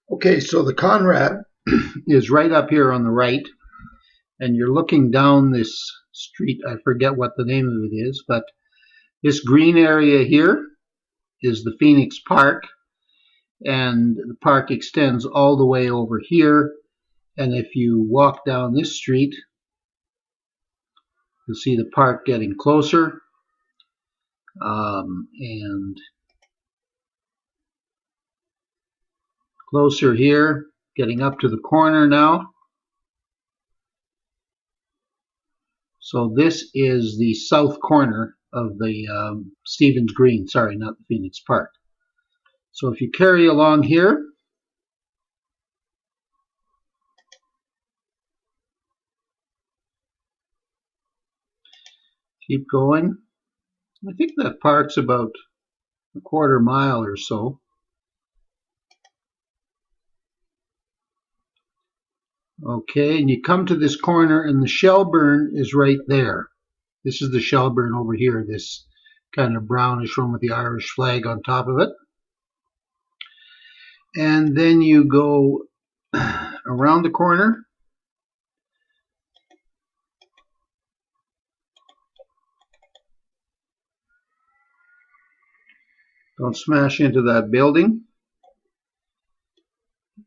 Okay, so the Conrad is right up here on the right, and you're looking down this street. I forget what the name of it is, but this green area here is the Phoenix Park, and the park extends all the way over here. And if you walk down this street, you'll see the park getting closer, and closer here, getting up to the corner now. So this is the south corner of the Stevens Green, sorry, not the Phoenix Park. So if you carry along here, keep going. I think that park's about a quarter mile or so. Okay, and you come to this corner and the Shelburne is right there. This is the Shelburne over here, this kind of brownish one with the Irish flag on top of it. And then you go around the corner. Don't smash into that building.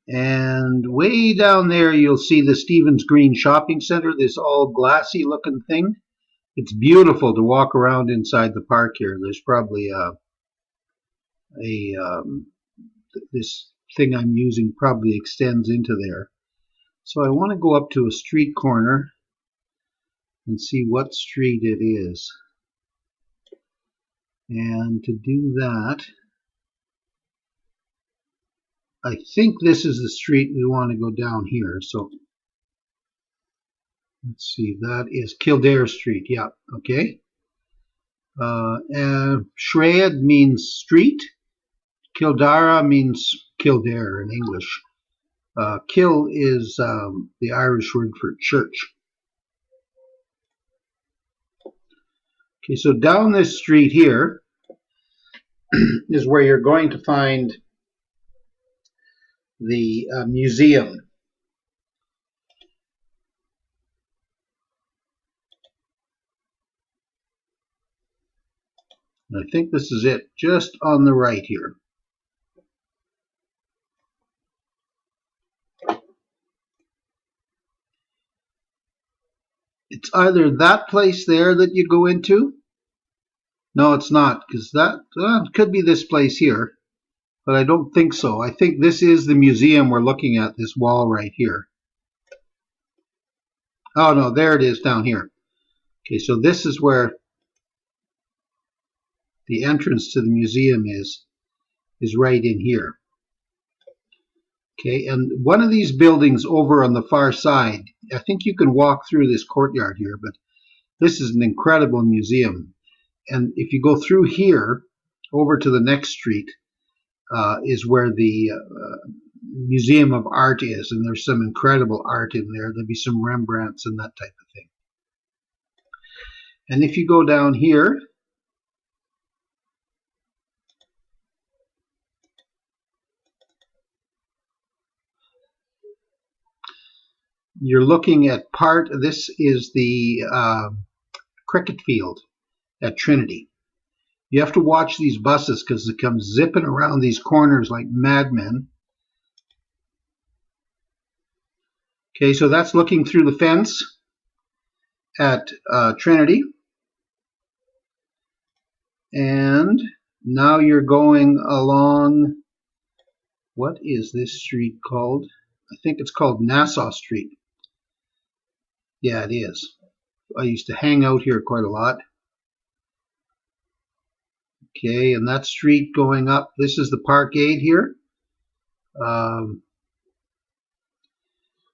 And way down there you'll see the Stevens Green Shopping Center, this all glassy looking thing. It's beautiful to walk around inside the park here. There's probably this thing I'm using probably extends into there. So I want to go up to a street corner and see what street it is. And to do that, I think this is the street we want to go down here. So let's see, that is Kildare Street. Yeah, okay. Shread means street. Kildara means Kildare in English. Kil is the Irish word for church. Okay, so down this street here is where you're going to find the museum. And I think this is it, just on the right here. It's either that place there that you go into. No, it's not, because that could be this place here. But I don't think so. I think this is the museum we're looking at, this wall right here. Oh no, there it is down here. Okay, so this is where the entrance to the museum is right in here. Okay, and one of these buildings over on the far side, I think you can walk through this courtyard here, but this is an incredible museum. And if you go through here, over to the next street, is where the Museum of Art is, and there's some incredible art in there. There'll be some Rembrandts and that type of thing. And if you go down here, you're looking at this is the cricket field at Trinity. You have to watch these buses because they come zipping around these corners like madmen. Okay, so that's looking through the fence at Trinity. And now you're going along, what is this street called? I think it's called Nassau Street. Yeah, it is. I used to hang out here quite a lot. Okay, and that street going up, this is the parkade here.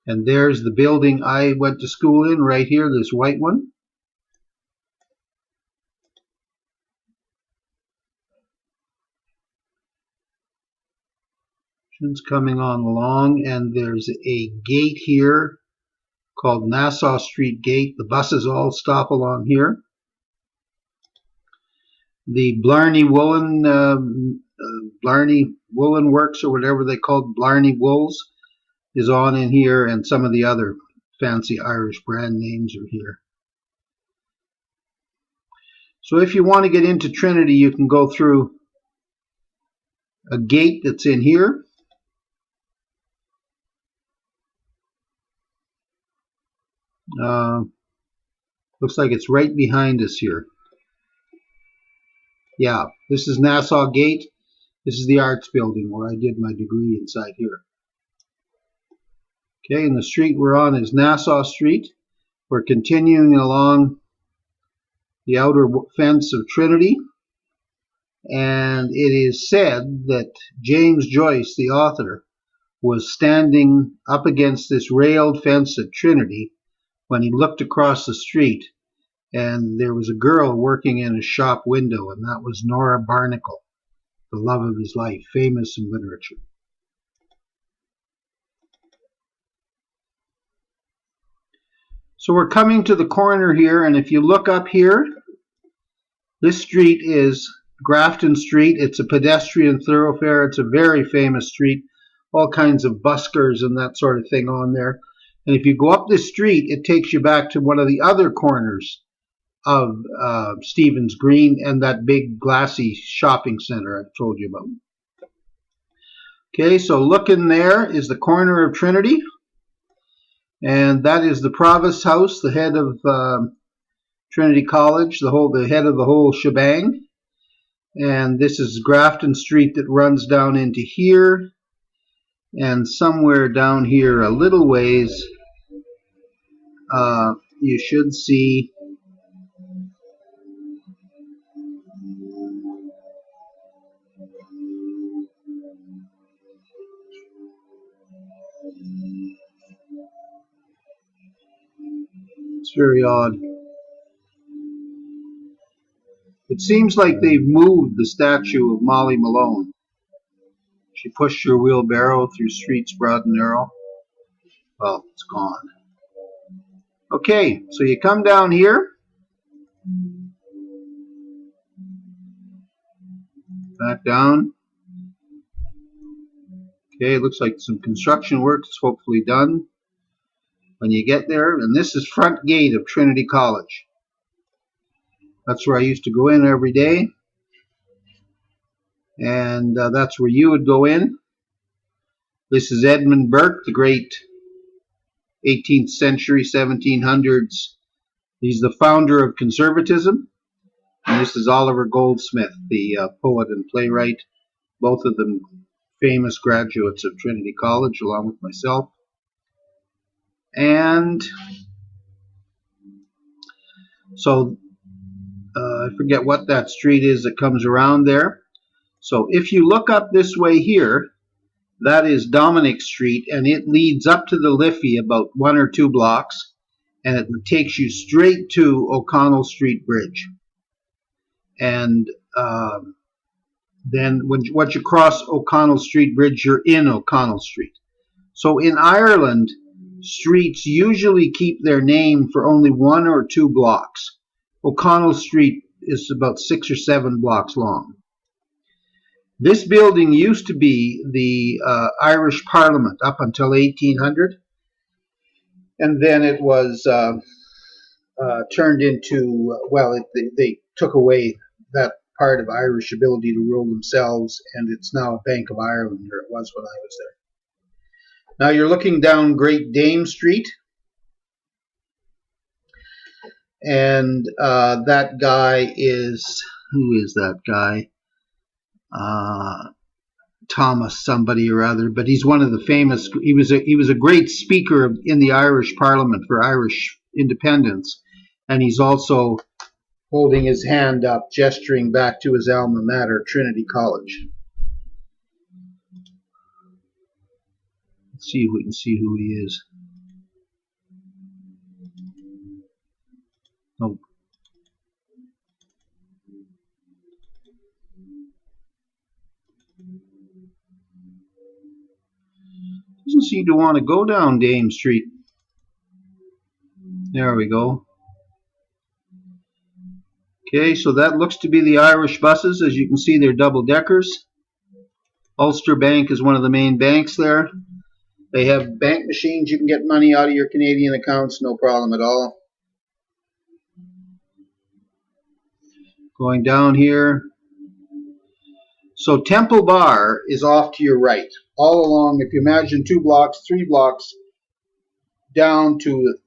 And there's the building I went to school in right here, this white one. It's coming on along, and there's a gate here called Nassau Street Gate. The buses all stop along here. The Blarney Woolen Blarney Woolen Works, or whatever they called, Blarney Wools, is on in here, and some of the other fancy Irish brand names are here. So if you want to get into Trinity, you can go through a gate that's in here. Looks like it's right behind us here. Yeah, this is Nassau Gate. This is the Arts Building where I did my degree inside here. Okay, and the street we're on is Nassau Street. We're continuing along the outer fence of Trinity, and it is said that James Joyce, the author, was standing up against this railed fence at Trinity when he looked across the street, and there was a girl working in a shop window, and that was Nora Barnacle, the love of his life, famous in literature. So we're coming to the corner here, and if you look up here, this street is Grafton Street. It's a pedestrian thoroughfare. It's a very famous street. All kinds of buskers and that sort of thing on there. And if you go up this street, it takes you back to one of the other corners of Stephen's Green and that big glassy shopping center I've told you about. Okay, so looking there is the corner of Trinity. And that is the Provost House, the head of Trinity College, the head of the whole shebang. And this is Grafton Street that runs down into here. And somewhere down here, a little ways, you should see it's very odd. It seems like they've moved the statue of Molly Malone. She pushed her wheelbarrow through streets broad and narrow. Well, it's gone. Okay, so you come down here. Back down. Okay, it looks like some construction work is hopefully done when you get there. And this is front gate of Trinity College. That's where I used to go in every day. And that's where you would go in. This is Edmund Burke, the great 18th century, 1700s. He's the founder of conservatism. And this is Oliver Goldsmith, the poet and playwright, both of them famous graduates of Trinity College, along with myself. And so I forget what that street is that comes around there. So if you look up this way here, that is Dominic Street, and it leads up to the Liffey about 1 or 2 blocks, and it takes you straight to O'Connell Street Bridge. And then once you cross O'Connell Street Bridge, you're in O'Connell Street. So in Ireland, streets usually keep their name for only 1 or 2 blocks. O'Connell Street is about 6 or 7 blocks long. This building used to be the Irish Parliament up until 1800, and then it was turned into, they took away that part of Irish ability to rule themselves, and it's now a Bank of Ireland, or it was when I was there. Now you're looking down Great Dame Street, and that guy is, who is that guy? Thomas somebody or other, but he's one of the famous, he was a great speaker in the Irish Parliament for Irish independence, and he's also holding his hand up, gesturing back to his alma mater, Trinity College. Let's see if we can see who he is. Oh. Doesn't seem to want to go down Dame Street. There we go. Okay, so that looks to be the Irish buses. As you can see, they're double-deckers. Ulster Bank is one of the main banks there. They have bank machines. You can get money out of your Canadian accounts, no problem at all. Going down here. So Temple Bar is off to your right. All along, if you imagine 2 blocks, 3 blocks down to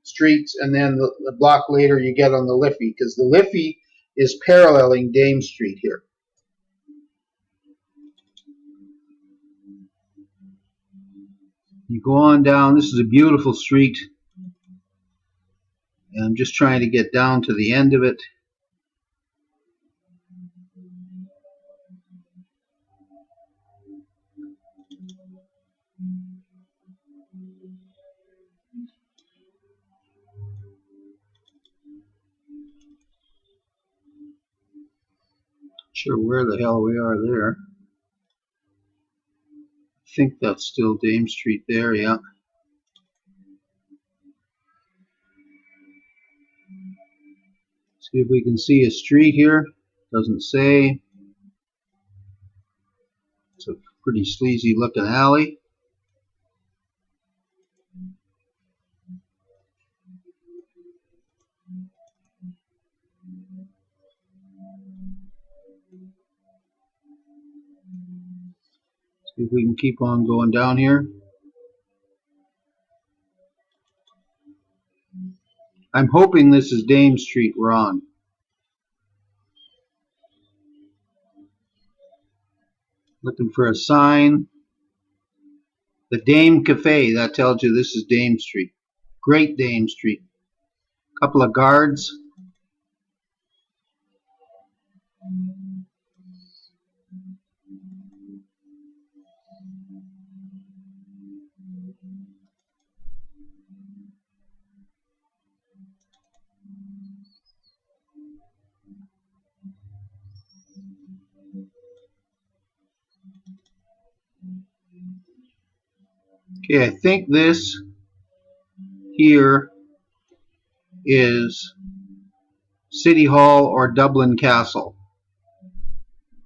streets, and then the block later you get on the Liffey, because the Liffey is paralleling Dame Street here. You go on down. This is a beautiful street. And I'm just trying to get down to the end of it. Not sure where the hell we are there. I think that's still Dame Street there, yeah. See if we can see a street here. Doesn't say. It's a pretty sleazy looking alley. See if we can keep on going down here. I'm hoping this is Dame Street we're on. Looking for a sign. The Dame Cafe, that tells you this is Dame Street. Great Dame Street. Couple of guards. Okay, I think this here is City Hall or Dublin Castle.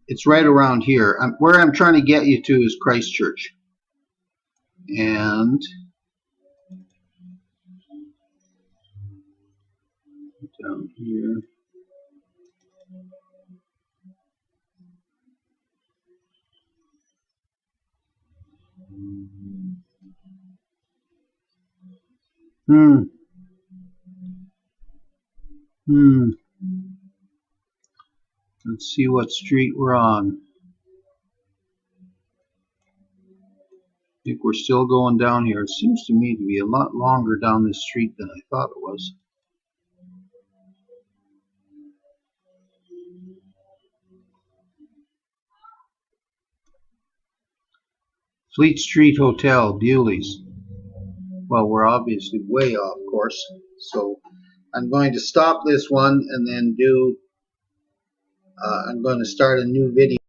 It's right around here. Where I'm trying to get you to is Christchurch. And down here. Let's see what street we're on. I think we're still going down here. It seems to me to be a lot longer down this street than I thought it was. Fleet Street Hotel, Bewley's. Well, we're obviously way off course, so I'm going to stop this one and then I'm going to start a new video.